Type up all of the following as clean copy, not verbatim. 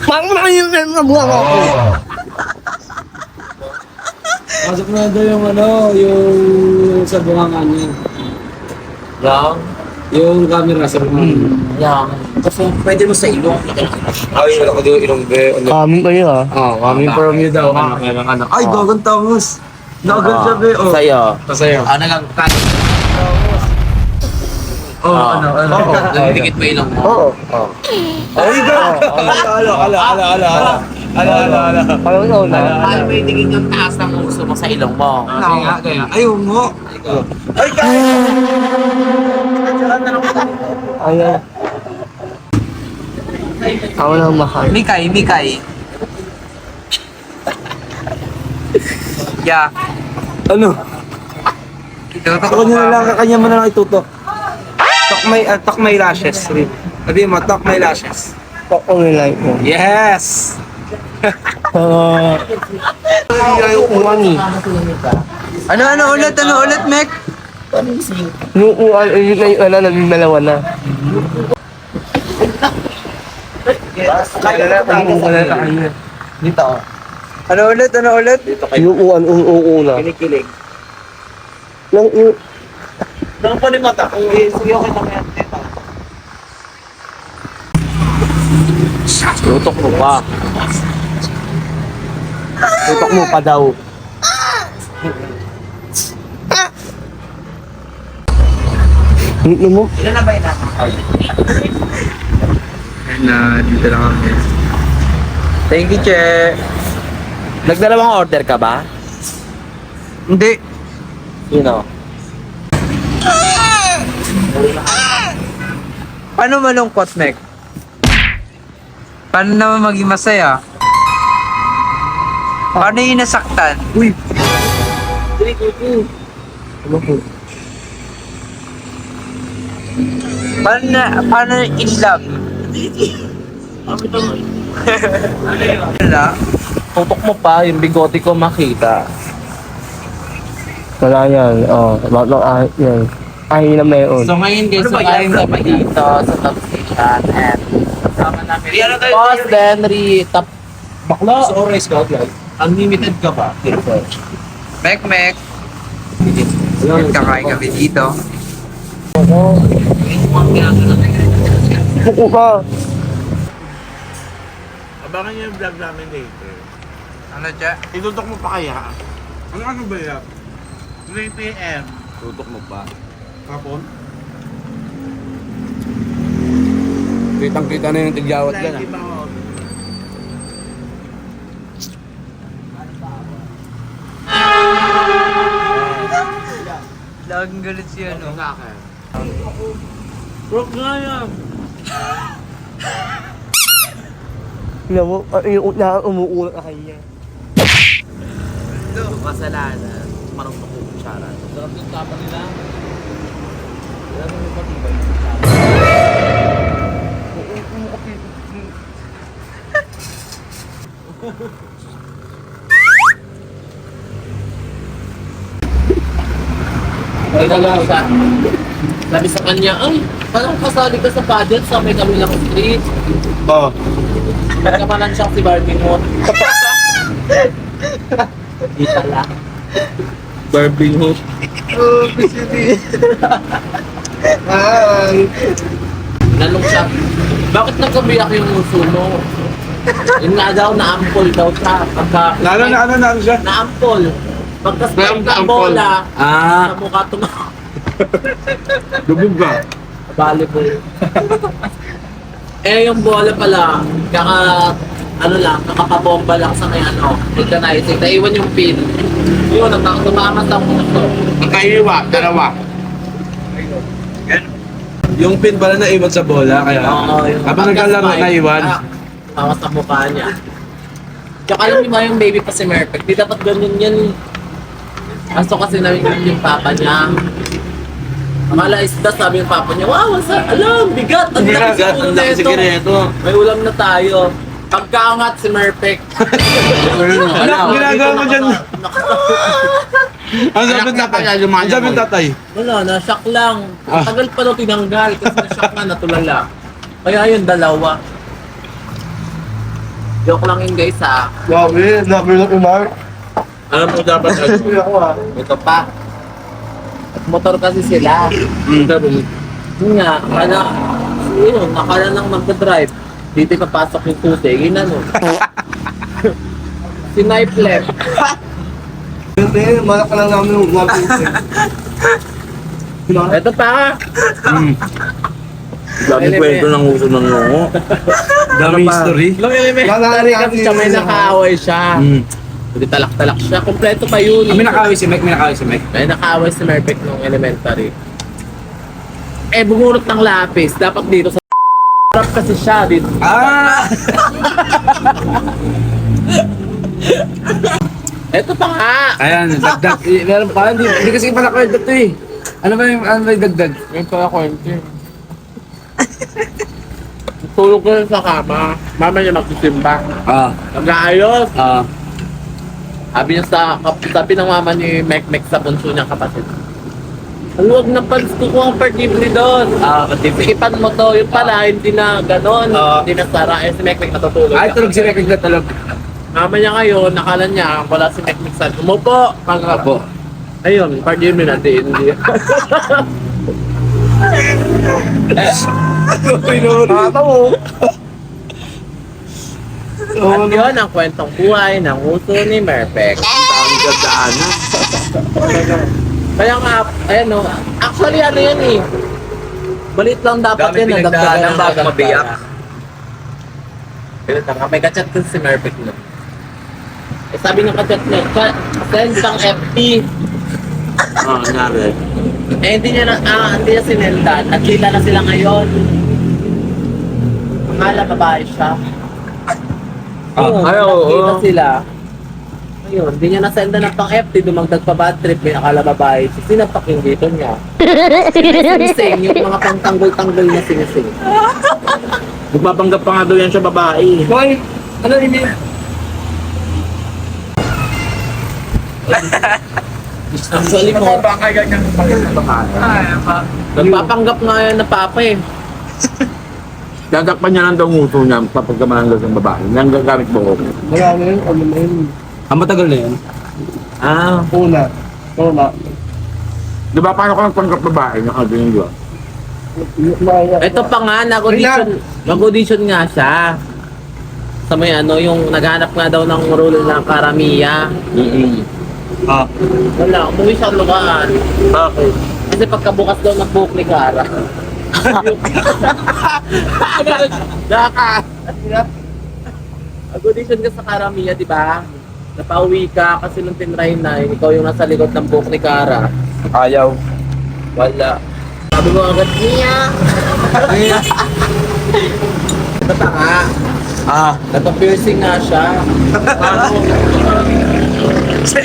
Pang-makin na buha ko. Pasok na doon yung yung sa bunganga niya. Yang? Yung camera sa bunganga. Yang. Kasi pwede mo sa ilong. Ay, wala ko doon ilong be. Coming kayo ah. Coming from you daw. Ay, gagawin tamos. Nakagal siya be. Sa'yo. Sa'yo. Nagagkat. Dikit pa ilong mo. Oo. Ay, ala. Parang ikaw na. Ay, may dikit yung taas ng uso mo sa ilong mo. Kaya. Ayaw mo. Ay, kaya. Ayan. Ako lang mahal. Mikay. Yeah. Ano? Kanya mo na lang itutok. Talk my lashes. Sabi mo, talk my lashes. Ako nila ito. Yes! Ayaw umani. Ano ulit, Mek? Yung uwan, yun na yung naging dalawa na. Dito. Ano ulit? Yung uwan, una. Kinikilig. Yung Nang pa ni mata. Sige, okay lang yan. Tutok mo pa. tutok mo pa daw. Ano mo? Ilan na ba yun natin? Dito lang kami. Thank you, Che. Nagdalawang order ka ba? Hindi. Sino? Paano malungkot, Mek? Paano naman maging masaya? Paano yung nasaktan? Uy! Paano in love? Wala. Tutok mo pa, yung bigote ko makita. Wala yan. About ng ahit yan. Ahit na mayroon. So ngayon guys, so kain kami dito sa top station and kasama namin Boss Henry, top bakla. So, race ka, guys. Unlimited ka ba? Mek. Kakain kami dito. Buko ka. Abangan niyo yung vlog namin later. Ano, Che? Itutok mo pa kaya? Ano ba yan? 3 p.m. Tutok mo pa. Hapon? Kitang-kita na yung tigyawat Like, yan ah. iba ko. Laging galit siya, no? Broke nga yan. Tingnan mo, yung umuulat na kanya. Kasalanan, marunong ko kutsara. Sarap yung tapa nila. Wala nang matibay yung kutsara. Sabi sa kanya, ay, parang kasali ka sa pageant sa may Kabilang Street. Oo. Nagkamalan siyang si Barbie Moon. Di pala. Barbie hook. Nanong siya, bakit nagkabiyak yung uso mo? Yun nga daw, na-ampol daw siya. Ano siya? Na-ampol. Pagka-spike ng Na-ampol. bola, Ah. sa mukha tumakas. Lubog ka. Volleyball. Yung bola pala, kakapabomba lang sa may organizing. Naiwan yung pin. Yun, tumakas ang puso. Dalawa. Yung pin pala naiwan sa bola, kaya habang naglalaro naiwan. Tumakas ang mukha niya. Tsaka alam niyo ba yung baby pa si Merpek? Di dapat ganyan yan. Kaso kasi narinig yung papa niya. Akala isda, sabi yung papa niya, wow, alam, bigat! Ang laki sa ulo nito. May ulam na tayo. Pagkaangat si Merpek. Ano ginagawa mo dyan? Ang sabi ng tatay? Ang sabi ng tatay? Wala, na-shock lang. Tagal pa daw tinanggal kasi na-shock na, natulala. Kaya yun, dalawa. Joke lang yun guys ha. Grabe, grabe na kumar. Alam mo dapat ano? Hindi ako ah. Ito pa. Motor kasi sila. Yun nga, nakala nang magdadrive. Dito papasok yung susi, yun ano. Snipe left. Hindi, malak lang namin yung grabe. Ito pa. Dami kwento ng uso ng nungo. Dami history. Elementary kasi siya, may nakaaway siya. Hindi talak-talak siya. Kompleto pa yun. May nakaway si Mike, may nakaway si Mike. May nakaaway si Merpek nung elementary. Eh, bumurot ng lapis. Dapat dito sa harap kasi siya dito. Ah! Ito pa nga. Ayan, dagdag. Meron pa, hindi kasi pala kwento to eh. Ano ba yung dagdag? May pala kwento eh. Tulog ko sa kama. Mama niya magsisimba. Ah, Nag-aayos. ah. Sabi niya sabi ng mama ni Mek sa punso niyang kapatid. Huwag na pals ko ang partible doon. Ipan mo to. Yung pala, hindi na ganon. Hindi na sara. Eh, si Mek natutulog. Ay, tulog si Mike na tulog. Mama niya ngayon, nakala niya, wala si Mek sa umupo. Apo. Ayun, partible natin. Hindi. Nakatawa. At yun ang kwentong buhay ng uso ni Merpek. Ang gandaan. Kaya nga, ayan o. Actually, ano yan eh. Balit lang dapat Dami yan. pinagdaanan bago mabiyak. Ganun lang. May kachat kasi si Merpek no. Eh, sabi ng kachat niya, send pang FB. Nangyari. Eh, hindi niya sinendan. At kita na sila ngayon. Akala babae siya. Nakita sila. Ayun, hindi niya nasenda ng pang FT, dumagdag pa bad trip, may akala babae. Sinapak yung dito niya. Sinising, yung mga pangtanggol-tanggol na sinising. Magpapanggap pa nga daw yan siya babae. Boy, ano email? Actually mo, nagpapanggap nga yan na papa eh. Dadakpan niya lang daw nguso niya kapag gamahan daw ng babae. Nang gagamit mo ko. Wala na yun, ano na yun. Ang matagal na yan. Una. Di ba paano ka nagpanggap babae? Nakaganyan di ba? Ito pa nga, nag-audition nga siya. Sa may ano, yung naghanap nga daw ng role ng Karamiya. Wala, umuwi siya ang lugaan. Bakit? Kasi pagkabukas daw ng buhok ni Cara. Nag-audition ka sa Karamiya, di ba? Napauwi ka kasi nung tinry na, ikaw yung nasa likod ng buhok ni Cara. Ayaw. Wala. Sabi mo agad niya. Ito pa nga. Nagpa-piercing nga siya. Sa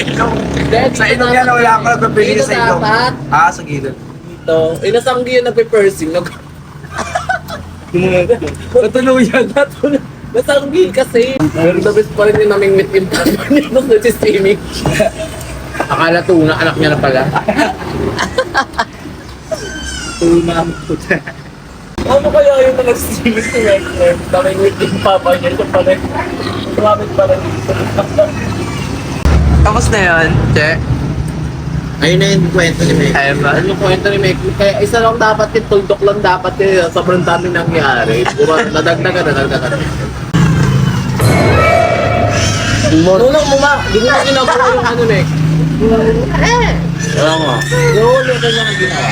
ilong yan, wala ako nagpapili sa ilong. Dapat, Sa gilid. ito, inasanggi yung nagpa-piercing. Natuluyan. Nasanggi kasi. Pero the best pa rin yung namingwit yung tama niya nung nagsiswimming. Akala tuna, anak niya na pala. Tuna. Ano kaya yung nag-swimming si Wexler? Namingwit yung papa niya. Ito pala. Tumamit pala dito. Tapos na yun, che. Ayun na yung kwento ni Mek. Ayun ba? Ayun yung kwento ni Mek. Kaya isa lang dapat yun, tuldok lang dapat yun. Sobrang dami nangyari. Nadagdagan. Nulong mo ma, di mo na ginagawa yung ano Mek. Wala nga. Nulong ka niya ang ginawa.